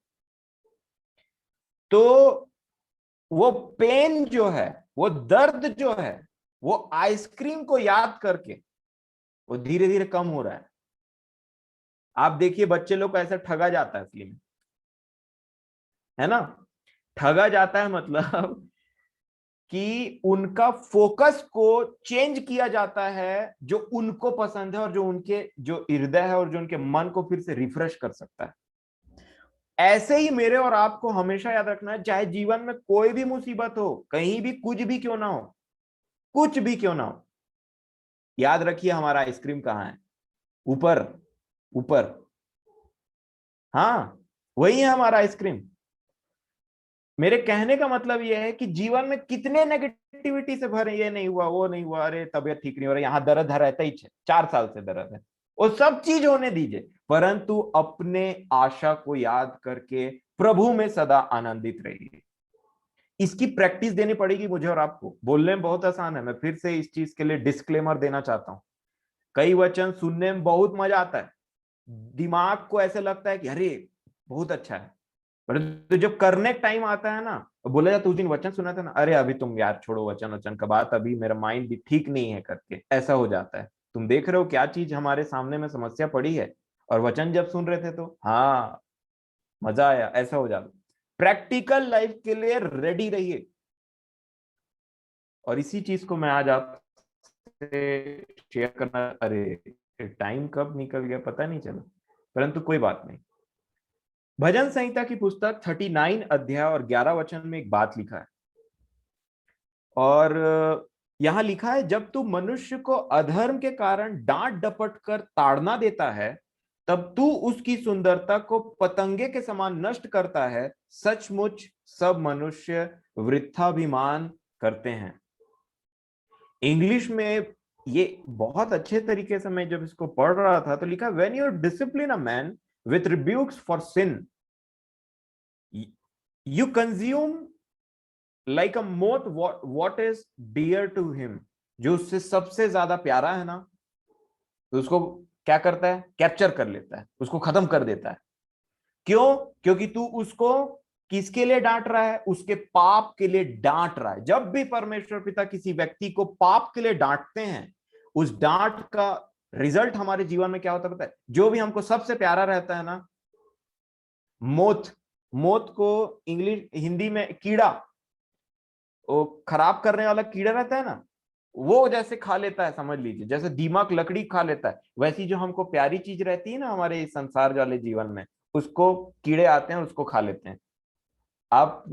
तो वो पेन जो है, वो दर्द जो है, वो आइसक्रीम को याद करके वो धीरे धीरे कम हो रहा है। आप देखिए बच्चे लोग को ऐसा ठगा जाता है असली में, है ना? ठगा जाता है मतलब कि उनका फोकस को चेंज किया जाता है, जो उनको पसंद है और जो उनके जो हृदय है और जो उनके मन को फिर से रिफ्रेश कर सकता है। ऐसे ही मेरे और आपको हमेशा याद रखना है, चाहे जीवन में कोई भी मुसीबत हो, कहीं भी कुछ भी क्यों ना हो, कुछ भी क्यों ना हो, याद रखिए हमारा आइसक्रीम कहाँ है? ऊपर, ऊपर। हाँ, वही है हमारा आइसक्रीम। मेरे कहने का मतलब यह है कि जीवन में कितने नेगेटिविटी से भरे, ये नहीं हुआ, वो नहीं हुआ, अरे तबीयत ठीक नहीं हो रहा, यहाँ दर्द रहता ही 4 साल से दर्द है, वो सब चीज होने दीजिए, परंतु अपने आशा को याद करके प्रभु में सदा आनंदित रहिए। इसकी प्रैक्टिस देनी पड़ेगी मुझे और आपको। बोलने में बहुत आसान है, मैं फिर से इस चीज के लिए डिस्क्लेमर देना चाहता हूं। कई वचन सुनने में बहुत मजा आता है, दिमाग को ऐसे लगता है कि अरे बहुत अच्छा है, पर तो जब करने टाइम आता है ना, बोला जाता उस दिन वचन सुना था ना, अरे अभी तुम यार छोड़ो वचन वचन का बात, अभी मेरा माइंड भी ठीक नहीं है करके ऐसा हो जाता है। तुम देख रहे हो क्या चीज हमारे सामने में समस्या पड़ी है, और वचन जब सुन रहे थे तो हाँ मजा आया, ऐसा हो जाता। प्रैक्टिकल लाइफ के लिए रेडी रहिए। और इसी चीज को मैं आज आपसे शेयर करना, अरे टाइम कब निकल गया पता नहीं चला, परंतु कोई बात नहीं। भजन संहिता की पुस्तक 39 अध्याय और 11 वचन में एक बात लिखा है, और यहां लिखा है, जब तू मनुष्य को अधर्म के कारण डांट डपट कर ताड़ना देता है, तब तू उसकी सुंदरता को पतंगे के समान नष्ट करता है। सचमुच सब मनुष्य वृथाभिमान करते हैं। इंग्लिश में ये बहुत अच्छे तरीके से मैं जब इसको पढ़ रहा था तो लिखा, when you discipline a man with rebukes for sin, you consume like a moth what is dear to him. जो उससे सबसे ज्यादा प्यारा है ना, तो उसको क्या करता है? कैप्चर कर लेता है, उसको खत्म कर देता है। क्यों? क्योंकि तू उसको किसके लिए डांट रहा है? उसके पाप के लिए डांट रहा है। जब भी परमेश्वर पिता किसी व्यक्ति को पाप के लिए डांटते हैं, उस डांट का रिजल्ट हमारे जीवन में क्या होता है पता है? जो भी हमको सबसे प्यारा रहता है ना, मोथ, मोथ को इंग्लिश हिंदी में कीड़ा, वो खराब करने वाला कीड़ा रहता है ना, वो जैसे खा लेता है, समझ लीजिए जैसे दीमक लकड़ी खा लेता है, वैसी जो हमको प्यारी चीज रहती है ना हमारे इस संसार वाले जीवन में, उसको कीड़े आते हैं, उसको खा लेते हैं। आप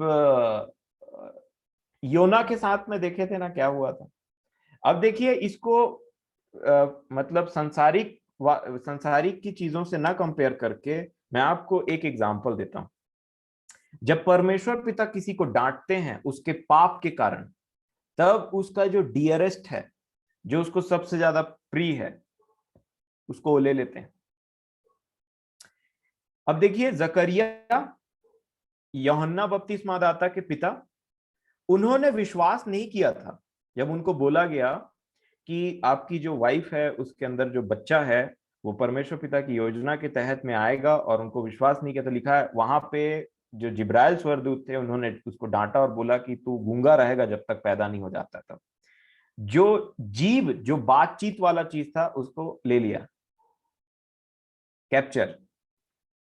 योना के साथ में देखे थे ना क्या हुआ था। अब देखिए इसको मतलब संसारिक की चीजों से ना कंपेयर करके मैं आपको एक एग्जांपल देता हूं। जब परमेश्वर पिता किसी को डांटते हैं उसके पाप के कारण, तब उसका जो डियरेस्ट है, जो उसको सबसे ज्यादा प्रिय है, उसको वो ले लेते हैं। अब देखिए जकरिया, यूहन्ना बपतिस्मादाता के पिता, उन्होंने विश्वास नहीं किया था जब उनको बोला गया कि आपकी जो वाइफ है उसके अंदर जो बच्चा है वो परमेश्वर पिता की योजना के तहत में आएगा, और उनको विश्वास नहीं किया। तो लिखा है वहां पे जो जिब्राइल स्वर्गदूत थे उन्होंने उसको डांटा और बोला कि तू गूंगा रहेगा जब तक पैदा नहीं हो जाता। तब जो जीव, जो बातचीत वाला चीज था, उसको ले लिया, कैप्चर,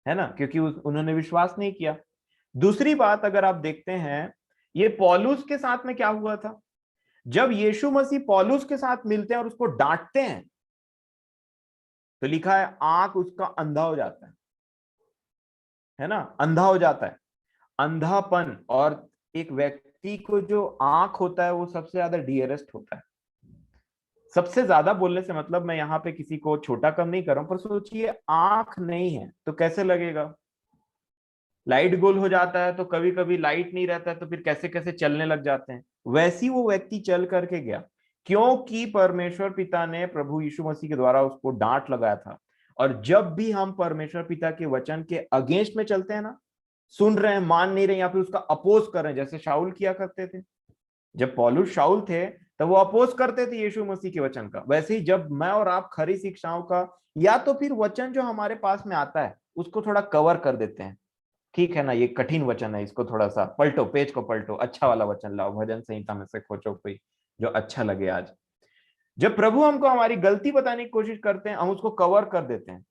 है ना, क्योंकि उन्होंने विश्वास नहीं किया। दूसरी बात अगर आप देखते हैं, ये पौलुस के साथ में क्या हुआ था? जब यीशु मसीह पौलुस के साथ मिलते हैं और उसको डांटते हैं, तो लिखा है आंख उसका अंधा हो जाता है ना, अंधा हो जाता है। अंधापन, और एक व्यक्ति को जो आंख होता है वो सबसे ज्यादा डियरेस्ट होता है। सबसे ज्यादा बोलने से मतलब मैं यहाँ पे किसी को छोटा कम नहीं कर रहा हूं, पर सोचिए आंख नहीं है तो कैसे लगेगा? लाइट गोल हो जाता है तो कभी कभी लाइट नहीं रहता है तो फिर कैसे कैसे चलने लग जाते हैं। वैसी वो व्यक्ति चल करके गया, क्योंकि परमेश्वर पिता ने प्रभु यीशु मसीह के द्वारा उसको डांट लगाया था। और जब भी हम परमेश्वर पिता के वचन के अगेंस्ट में चलते हैं ना, सुन रहे हैं, मान नहीं रहे, या फिर उसका अपोज कर रहे हैं, जैसे शाऊल किया करते थे। जब पौलुस शाऊल थे तब वो अपोज करते थे यीशु मसीह के वचन का। वैसे ही जब मैं और आप खरी शिक्षाओं का या तो फिर वचन जो हमारे पास में आता है उसको थोड़ा कवर कर देते हैं, ठीक है ना, ये कठिन वचन है, इसको थोड़ा सा पलटो, पेज को पलटो, अच्छा वाला वचन लाओ, भजन संहिता में से खोजो कोई जो अच्छा लगे आज। जब प्रभु हमको हमारी गलती बताने की कोशिश करते हैं, हम उसको कवर कर देते हैं।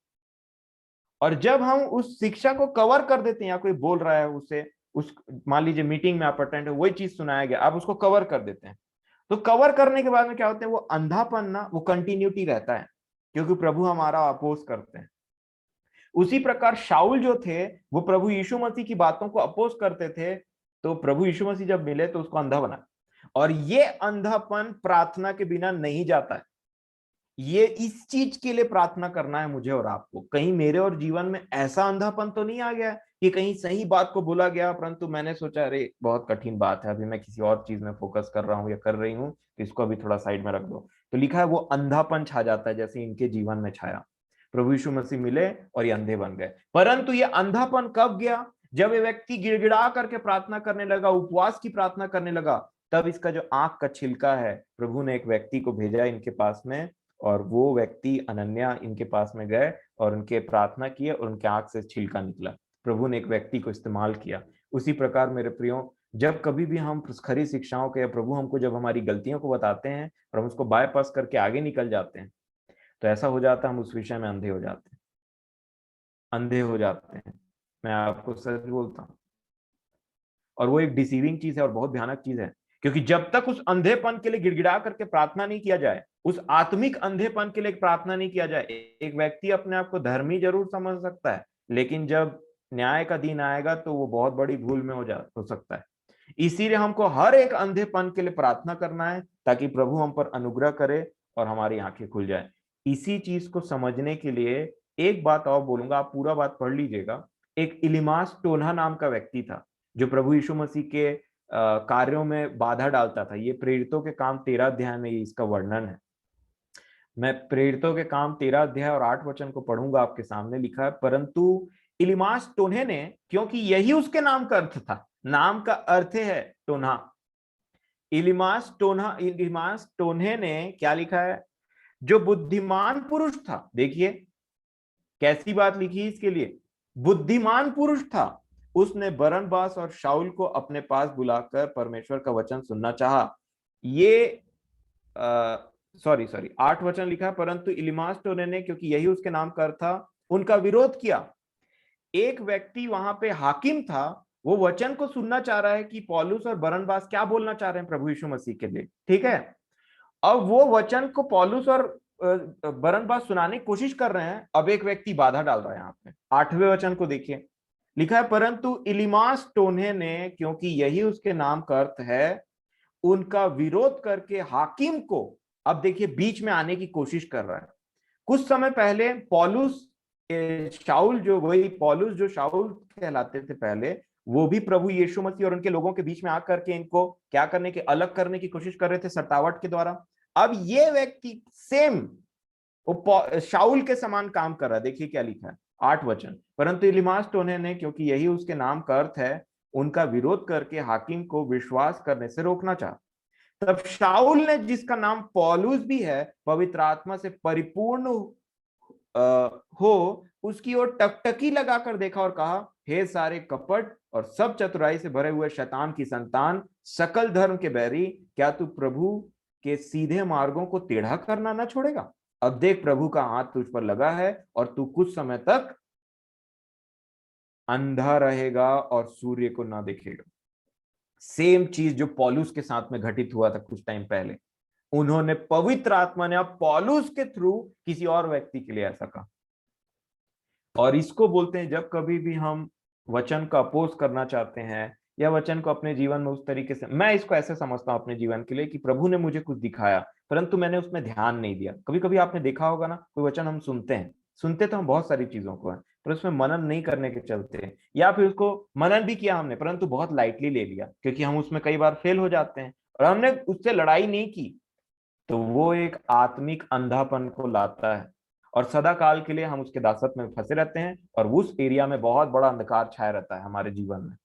और जब हम उस शिक्षा को कवर कर देते हैं, या कोई बोल रहा है उसे, उस मान लीजिए मीटिंग में आप अटेंड हो, वही चीज सुनाया गया, आप उसको कवर कर देते हैं, तो कवर करने के बाद में क्या होता है, वो अंधापन ना, वो कंटिन्यूटी रहता है, क्योंकि प्रभु हमारा अपोज करते हैं। उसी प्रकार शाऊल जो थे वो प्रभु यीशु मसीह की बातों को अपोज करते थे, तो प्रभु यीशु मसीह जब मिले तो उसको अंधा बना। और ये अंधापन प्रार्थना के बिना नहीं जाता है। ये इस चीज के लिए प्रार्थना करना है मुझे और आपको, कहीं मेरे और जीवन में ऐसा अंधापन तो नहीं आ गया कि कहीं सही बात को बोला गया, परंतु मैंने सोचा अरे बहुत कठिन बात है, अभी मैं किसी और चीज में फोकस कर रहा हूँ या कर रही हूँ, तो इसको अभी थोड़ा साइड में रख दो। तो लिखा है वो अंधापन छा जाता है, जैसे इनके जीवन में छाया। प्रभु यीशु मसीह मिले और ये अंधे बन गए। परंतु ये अंधापन कब गया, जब ये व्यक्ति गिड़गिड़ा करके प्रार्थना करने लगा, उपवास की प्रार्थना करने लगा, तब इसका जो आंख का छिलका है, प्रभु ने एक व्यक्ति को भेजा इनके पास में, और वो व्यक्ति अनन्या इनके पास में गए और उनके प्रार्थना किए और उनके आंख से छिलका निकला। प्रभु ने एक व्यक्ति को इस्तेमाल किया। उसी प्रकार मेरे प्रियो, जब कभी भी हम खरी शिक्षाओं के, या प्रभु हमको जब हमारी गलतियों को बताते हैं और हम उसको बायपास करके आगे निकल जाते हैं, तो ऐसा हो जाता है हम उस विषय में अंधे हो जाते हैं, अंधे हो जाते हैं। मैं आपको सच बोलता हूँ। और वो एक डिसीविंग चीज है और बहुत भयानक चीज है, क्योंकि जब तक उस अंधेपन के लिए गिड़गिड़ा करके प्रार्थना नहीं किया जाए, उस आत्मिक अंधेपन के लिए प्रार्थना नहीं किया जाए, एक व्यक्ति अपने आप को धर्मी जरूर समझ सकता है, लेकिन जब न्याय का दिन आएगा तो वो बहुत बड़ी भूल में हो सकता है। इसीलिए हमको हर एक अंधेपन के लिए प्रार्थना करना है, ताकि प्रभु हम पर अनुग्रह करे और हमारी आंखें खुल जाए। इसी चीज को समझने के लिए एक बात और बोलूंगा, आप पूरा बात पढ़ लीजिएगा। एक इलिमास टोन्हा नाम का व्यक्ति था, जो प्रभु यीशु मसीह के कार्यों में बाधा डालता था। ये प्रेरितों के काम 13 अध्याय में इसका वर्णन है। मैं प्रेरितों के काम 13 अध्याय और 8 वचन को पढ़ूंगा, आपके सामने लिखा है, परंतु इलिमास टोन्हे ने, क्योंकि यही उसके नाम का अर्थ था, नाम का अर्थ है टोन्हा, इलिमास टोन्हे ने क्या लिखा है, जो बुद्धिमान पुरुष था। देखिए कैसी बात लिखी है इसके लिए, बुद्धिमान पुरुष था, उसने बरनबास और शाऊल को अपने पास बुलाकर परमेश्वर का वचन सुनना चाहा। ये सॉरी 8 वचन लिखा, परंतु इलिमास टोन्हे ने, क्योंकि यही उसके नाम का अर्थ था, उनका विरोध किया। एक व्यक्ति वहां पे हाकिम था, वो वचन को सुनना चाह रहा है कि पौलुस और बरनबास क्या बोलना चाह रहे हैं प्रभु यीशु मसीह के लिए, ठीक है। अब वो वचन को पौलुस और बरनबास सुनाने की कोशिश कर रहे हैं, अब एक व्यक्ति बाधा डाल रहा है। यहाँ पे 8वें वचन को देखिए, लिखा है, परंतु इलिमास टोन्हे ने, क्योंकि यही उसके नाम का अर्थ है, उनका विरोध करके हाकिम को, अब देखिए, बीच में आने की कोशिश कर रहा है। कुछ समय पहले पौलुस शाऊल, जो वही पौलुस जो शाऊल कहलाते थे पहले, वो भी प्रभु यीशु मसीह और उनके लोगों के बीच में आकर के इनको क्या करने की, अलग करने की कोशिश कर रहे थे सतावट के द्वारा। अब ये व्यक्ति सेम वो शाऊल के समान काम कर रहा है। देखिए क्या लिखा है 8 वचन, परंतु इलिमास टोन्हे ने, क्योंकि यही उसके नाम का अर्थ है, उनका विरोध करके हाकिम को विश्वास करने से रोकना चाहा। तब शाऊल ने, जिसका नाम पौलुस भी है, पवित्र आत्मा से परिपूर्ण हो, उसकी ओर टकटकी लगाकर देखा और कहा, हे सारे कपट और सब चतुराई से भरे हुए शैतान की संतान, सकल धर्म के बैरी, क्या तू प्रभु के सीधे मार्गों को टेढ़ा करना न छोड़ेगा? अब देख, प्रभु का हाथ तुझ पर लगा है और तू कुछ समय तक अंधा रहेगा और सूर्य को ना देखेगा। सेम चीज जो पौलुस के साथ में घटित हुआ था कुछ टाइम पहले, उन्होंने, पवित्र आत्मा ने अब पौलुस के थ्रू किसी और व्यक्ति के लिए ऐसा कहा। और इसको बोलते हैं, जब कभी भी हम वचन का अपोज करना चाहते हैं, या वचन को अपने जीवन में उस तरीके से, मैं इसको ऐसे समझता हूं अपने जीवन के लिए कि प्रभु ने मुझे कुछ दिखाया, परंतु मैंने उसमें ध्यान नहीं दिया। कभी कभी आपने देखा होगा ना, कोई वचन हम सुनते तो हम बहुत सारी चीजों को है, पर उसमें मनन नहीं करने के चलते, या फिर उसको मनन भी किया हमने, परंतु बहुत लाइटली ले लिया, क्योंकि हम उसमें कई बार फेल हो जाते हैं और हमने उससे लड़ाई नहीं की, तो वो एक आत्मिक अंधापन को लाता है। और सदा काल के लिए हम उसके दासत्व में फंसे रहते हैं, और उस एरिया में बहुत बड़ा अंधकार छाया रहता है हमारे जीवन में।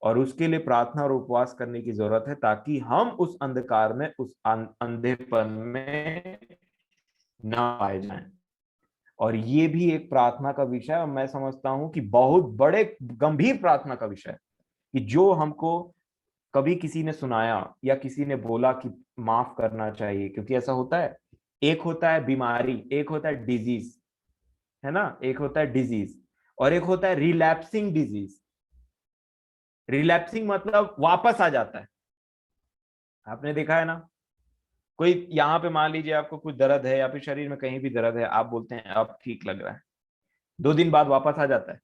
और उसके लिए प्रार्थना और उपवास करने की जरूरत है, ताकि हम उस अंधकार में, उस अंधेपन में ना पाए जाएं। और ये भी एक प्रार्थना का विषय है, और मैं समझता हूं कि बहुत बड़े गंभीर प्रार्थना का विषय है, कि जो हमको कभी किसी ने सुनाया या किसी ने बोला कि माफ करना चाहिए। क्योंकि ऐसा होता है, एक होता है बीमारी, एक होता है डिजीज, है ना, एक होता है डिजीज और एक होता है रिलैप्सिंग डिजीज। रिलैप्सिंग मतलब वापस आ जाता है। आपने देखा है ना, कोई यहाँ पे मान लीजिए आपको कुछ दर्द है या फिर शरीर में कहीं भी दर्द है, आप बोलते हैं अब ठीक लग रहा है, 2 दिन बाद वापस आ जाता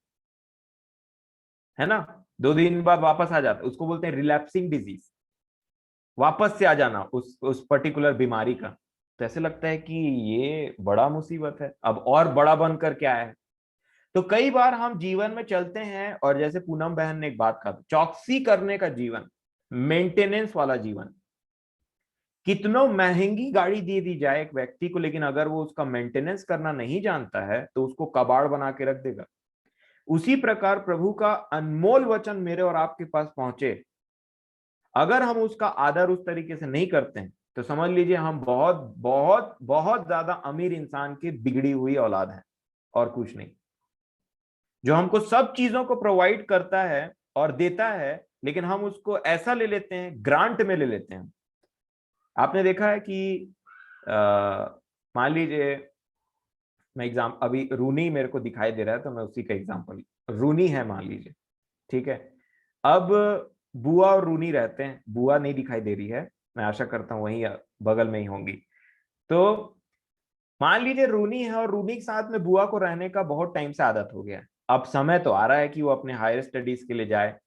है ना, 2 दिन बाद वापस आ जाता है। उसको बोलते हैं रिलैप्सिंग डिजीज, वापस से आ जाना उस पर्टिकुलर बीमारी का। तो ऐसे लगता है कि ये बड़ा मुसीबत है, अब और बड़ा बनकर क्या है। तो कई बार हम जीवन में चलते हैं, और जैसे पूनम बहन ने एक बात कहा, चौकसी करने का जीवन, मेंटेनेंस वाला जीवन। कितनों महंगी गाड़ी दे दी जाए एक व्यक्ति को, लेकिन अगर वो उसका मेंटेनेंस करना नहीं जानता है तो उसको कबाड़ बना के रख देगा। उसी प्रकार प्रभु का अनमोल वचन मेरे और आपके पास पहुंचे, अगर हम उसका आदर उस तरीके से नहीं करते हैं, तो समझ लीजिए हम बहुत बहुत बहुत ज्यादा अमीर इंसान की बिगड़ी हुई औलाद है, और कुछ नहीं। जो हमको सब चीजों को प्रोवाइड करता है और देता है, लेकिन हम उसको ऐसा ले लेते हैं, ग्रांट में ले लेते हैं। आपने देखा है कि मान लीजिए, मैं एग्जाम, अभी रूनी मेरे को दिखाई दे रहा है तो मैं उसी का एग्जांपल, रूनी है मान लीजिए, ठीक है। अब बुआ और रूनी रहते हैं, बुआ नहीं दिखाई दे रही है, मैं आशा करता हूँ वहीं बगल में ही होंगी। तो मान लीजिए रूनी है, और रूनी के साथ में बुआ को रहने का बहुत टाइम से आदत हो गया है। अब समय तो आ रहा है कि वो अपने हायर स्टडीज के लिए जाए।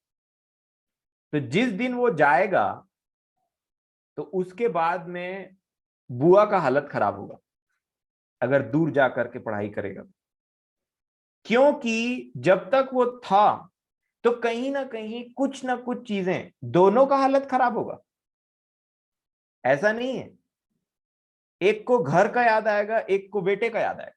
तो जिस दिन वो जाएगा, तो उसके बाद में बुआ का हालत खराब होगा, अगर दूर जा करके पढ़ाई करेगा। क्योंकि जब तक वो था, तो कहीं ना कुछ चीजें, दोनों का हालत खराब होगा। ऐसा नहीं है, एक को घर का याद आएगा, एक को बेटे का याद आएगा।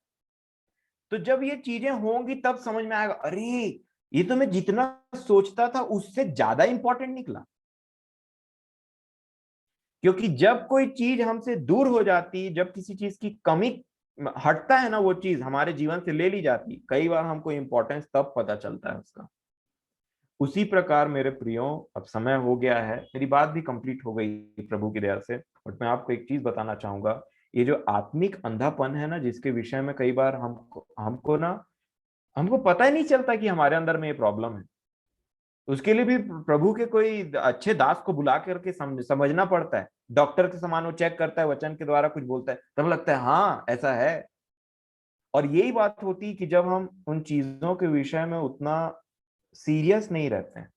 तो जब ये चीजें होंगी तब समझ में आएगा, अरे ये तो मैं जितना सोचता था उससे ज्यादा इंपॉर्टेंट निकला। क्योंकि जब कोई चीज हमसे दूर हो जाती, जब किसी चीज की कमी हटता है ना, वो चीज हमारे जीवन से ले ली जाती, कई बार हमको इंपॉर्टेंस तब पता चलता है उसका। उसी प्रकार मेरे प्रियो, अब समय हो गया है, मेरी बात भी कंप्लीट हो गई प्रभु की दया से। बट मैं आपको एक चीज बताना चाहूंगा, ये जो आत्मिक अंधापन है ना, जिसके विषय में कई बार हमको हमको ना हमको पता ही नहीं चलता कि हमारे अंदर में ये प्रॉब्लम है। उसके लिए भी प्रभु के कोई अच्छे दास को बुला करके समझना पड़ता है। डॉक्टर के समान वो चेक करता है, वचन के द्वारा कुछ बोलता है, तब लगता है हाँ ऐसा है। और यही बात होती है कि जब हम उन चीजों के विषय में उतना सीरियस नहीं रहते हैं,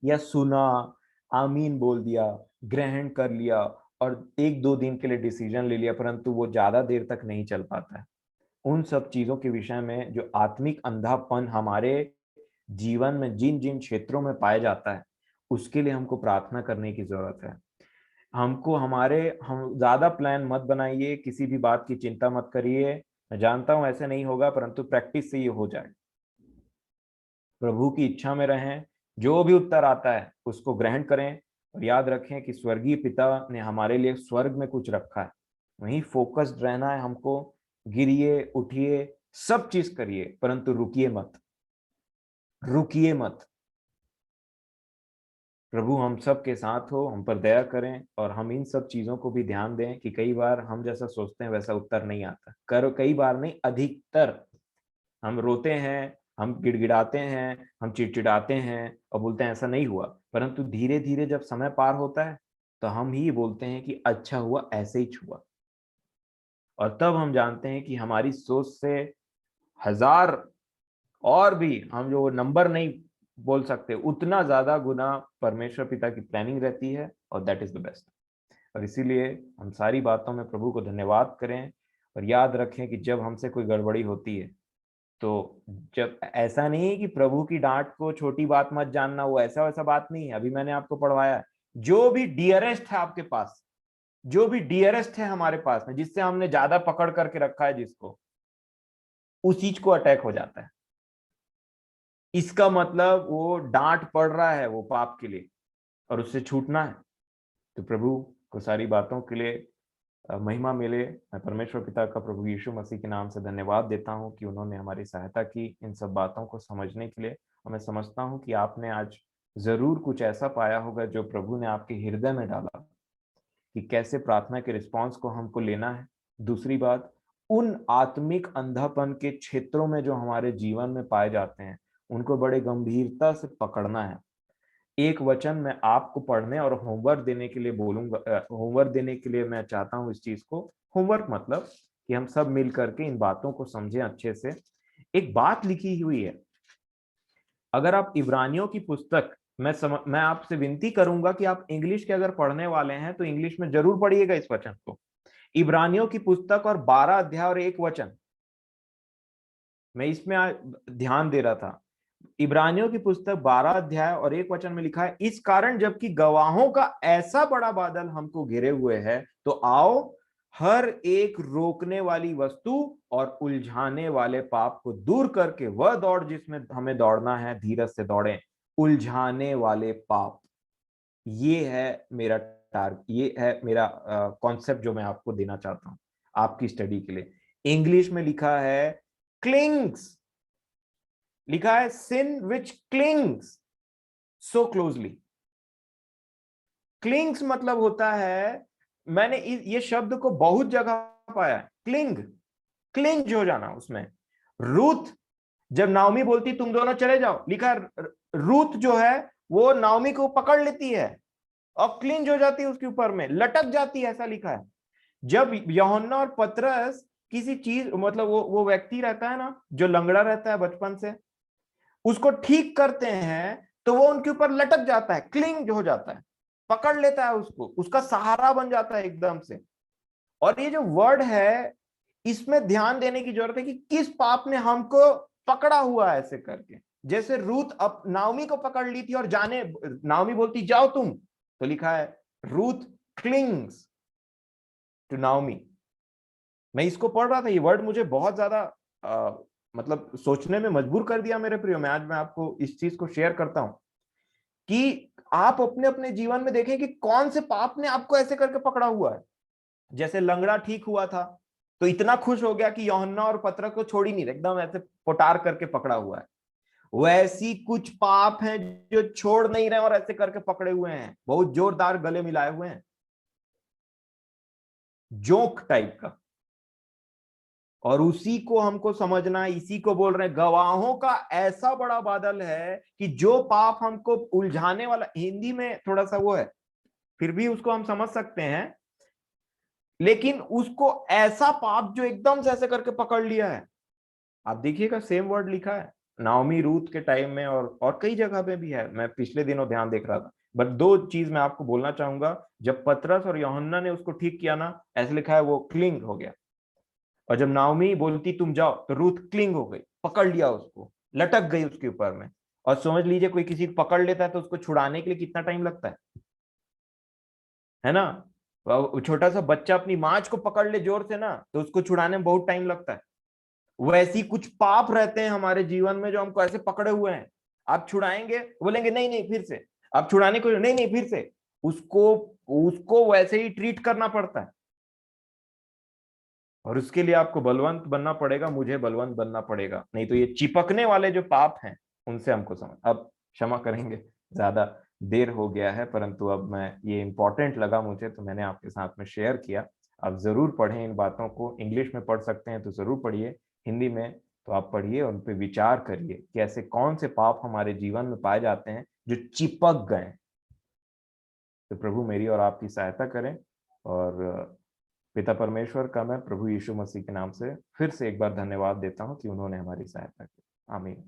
या सुना, आमीन बोल दिया, ग्रहण कर लिया, और 1-2 दिन के लिए डिसीजन ले लिया, परंतु वो ज्यादा देर तक नहीं चल पाता है। उन सब चीजों के विषय में जो आत्मिक अंधापन हमारे जीवन में जिन जिन क्षेत्रों में पाया जाता है, उसके लिए हमको प्रार्थना करने की जरूरत है। हमको हम ज्यादा प्लान मत बनाइए, किसी भी बात की चिंता मत करिए। मैं जानता हूं ऐसे नहीं होगा, परंतु प्रैक्टिस से ये हो जाए। प्रभु की इच्छा में रहें, जो भी उत्तर आता है उसको ग्रहण करें, और याद रखें कि स्वर्गीय पिता ने हमारे लिए स्वर्ग में कुछ रखा है, वहीं फोकस्ड रहना है हमको। गिरिए उठिए, सब चीज करिए, परंतु रुकिए मत, रुकिए मत। प्रभु हम सब के साथ हो, हम पर दया करें, और हम इन सब चीजों को भी ध्यान दें कि कई बार हम जैसा सोचते हैं वैसा उत्तर नहीं आता। कई बार नहीं, अधिकतर हम रोते हैं, हम गिड़गिड़ाते हैं, हम चिड़चिड़ाते हैं और बोलते हैं ऐसा नहीं हुआ, परंतु धीरे धीरे जब समय पार होता है, तो हम ही बोलते हैं कि अच्छा हुआ, ऐसे ही हुआ। और तब हम जानते हैं कि हमारी सोच से हजार, और भी हम जो नंबर नहीं बोल सकते, उतना ज्यादा गुना परमेश्वर पिता की प्लानिंग रहती है, और दैट इज द बेस्ट। और इसीलिए हम सारी बातों में प्रभु को धन्यवाद करें, और याद रखें कि जब हमसे कोई गड़बड़ी होती है, तो जब ऐसा नहीं है कि प्रभु की डांट को छोटी बात मत जानना, वो ऐसा वैसा बात नहीं है। अभी मैंने आपको पढ़वाया, जो भी डियरेस्ट है आपके पास, जो भी डियरेस्ट है हमारे पास में, जिससे हमने ज्यादा पकड़ करके रखा है जिसको, उस चीज को अटैक हो जाता है। इसका मतलब वो डांट पड़ रहा है वो पाप के लिए और उससे छूटना है। तो प्रभु को सारी बातों के लिए महिमा मिले। मैं परमेश्वर पिता का प्रभु यीशु मसीह के नाम से धन्यवाद देता हूं कि उन्होंने हमारी सहायता की इन सब बातों को समझने के लिए। और मैं समझता हूं कि आपने आज जरूर कुछ ऐसा पाया होगा जो प्रभु ने आपके हृदय में डाला कि कैसे प्रार्थना के रिस्पॉन्स को हमको लेना है। दूसरी बात, उन आत्मिक अंधापन के क्षेत्रों में जो हमारे जीवन में पाए जाते हैं उनको बड़े गंभीरता से पकड़ना है। एक वचन मैं आपको पढ़ने और होमवर्क देने के लिए बोलूंगा। होमवर्क देने के लिए मैं चाहता हूं इस चीज को। होमवर्क मतलब कि हम सब मिल करके इन बातों को समझें अच्छे से। एक बात लिखी हुई है, अगर आप इब्रानियों की पुस्तक, मैं आपसे विनती करूंगा कि आप इंग्लिश के अगर पढ़ने वाले हैं तो इंग्लिश में जरूर पढ़िएगा इस वचन को। इब्रानियों की पुस्तक और 12 अध्याय और 1 वचन, मैं इसमें ध्यान दे रहा था। इब्रानियों की पुस्तक 12 अध्याय और 1 वचन में लिखा है, इस कारण जबकि गवाहों का ऐसा बड़ा बादल हमको घिरे हुए है, तो आओ हर एक रोकने वाली वस्तु और उलझाने वाले पाप को दूर करके वह दौड़ जिसमें हमें दौड़ना है धीरज से दौड़ें। उलझाने वाले पाप, ये है मेरा ये है मेरा कॉन्सेप्ट जो मैं आपको देना चाहता हूं आपकी स्टडी के लिए। इंग्लिश में लिखा है क्लिंग्स, लिखा है sin which clings so closely। Clings मतलब होता है, मैंने ये शब्द को बहुत जगह पाया है, क्लिंग हो जाना उसमें। रूथ, जब नाओमी बोलती तुम दोनों चले जाओ, लिखा है रूथ जो है वो नाओमी को पकड़ लेती है और क्लिंज हो जाती है, उसके ऊपर में लटक जाती है, ऐसा लिखा है। जब यूहन्ना और पतरस किसी चीज, मतलब वो व्यक्ति रहता है ना जो लंगड़ा रहता है बचपन से, उसको ठीक करते हैं तो वो उनके ऊपर लटक जाता है, क्लिंग हो जाता है, पकड़ लेता है उसको, उसका सहारा बन जाता है एकदम से। और ये जो वर्ड है इसमें ध्यान देने की जरूरत है कि किस पाप ने हमको पकड़ा हुआ है ऐसे करके। जैसे रूथ अब नाओमी को पकड़ ली थी और जाने, नाओमी बोलती जाओ तुम, तो लिखा है रूथ क्लिंग्स टू नाओमी। मैं इसको पढ़ रहा था, ये वर्ड मुझे बहुत ज्यादा मतलब सोचने में मजबूर कर दिया मेरे प्रियो। मैं आज मैं आपको इस चीज को शेयर करता हूं कि आप अपने अपने जीवन में देखें कि कौन से पाप ने आपको ऐसे करके पकड़ा हुआ है। जैसे लंगड़ा ठीक हुआ था तो इतना खुश हो गया कि यूहन्ना और पतरस को छोड़ ही नहीं, एकदम ऐसे पोटार करके पकड़ा हुआ है। वैसी कुछ पाप हैं जो छोड़ नहीं रहे और ऐसे करके पकड़े हुए हैं, बहुत जोरदार गले मिलाए हुए हैं, जोक टाइप का। और उसी को हमको समझना है, इसी को बोल रहे हैं गवाहों का ऐसा बड़ा बादल है कि जो पाप हमको उलझाने वाला, हिंदी में थोड़ा सा वो है, फिर भी उसको हम समझ सकते हैं, लेकिन उसको ऐसा पाप जो एकदम से ऐसे करके पकड़ लिया है। आप देखिएगा सेम वर्ड लिखा है नाओमी रूथ के टाइम में और कई जगह पे भी है। मैं पिछले दिनों ध्यान देख रहा था। बट दो चीज मैं आपको बोलना चाहूंगा, जब पतरस और यूहन्ना ने उसको ठीक किया ना, ऐसे लिखा है वो क्लिंग हो गया। और जब नाओमी बोलती तुम जाओ तो रूथ क्लिंग हो गई, पकड़ लिया उसको, लटक गई उसके ऊपर में। और समझ लीजिए कोई किसी को पकड़ लेता है तो उसको छुड़ाने के लिए कितना टाइम लगता है ना। छोटा सा बच्चा अपनी मांझ को पकड़ ले जोर से ना तो उसको छुड़ाने में बहुत टाइम लगता है। वैसी कुछ पाप रहते हैं हमारे जीवन में जो हमको ऐसे पकड़े हुए हैं। आप छुड़ाएंगे, बोलेंगे नहीं नहीं फिर से, आप छुड़ाने को नहीं नहीं फिर से, उसको उसको वैसे ही ट्रीट करना पड़ता है। और उसके लिए आपको बलवंत बनना पड़ेगा, मुझे बलवंत बनना पड़ेगा, नहीं तो ये चिपकने वाले जो पाप हैं उनसे हमको समझ। अब क्षमा करेंगे, ज्यादा देर हो गया है, परंतु अब मैं ये इंपॉर्टेंट लगा मुझे तो मैंने आपके साथ में शेयर किया। आप जरूर पढ़ें इन बातों को, इंग्लिश में पढ़ सकते हैं तो जरूर पढ़िए, हिंदी में तो आप पढ़िए और उन पर विचार करिए कि ऐसे कौन से पाप हमारे जीवन में पाए जाते हैं जो चिपक गए। तो प्रभु मेरी और आपकी सहायता करें। और पिता परमेश्वर का मैं प्रभु यीशु मसीह के नाम से फिर से एक बार धन्यवाद देता हूं कि उन्होंने हमारी सहायता की। आमीन।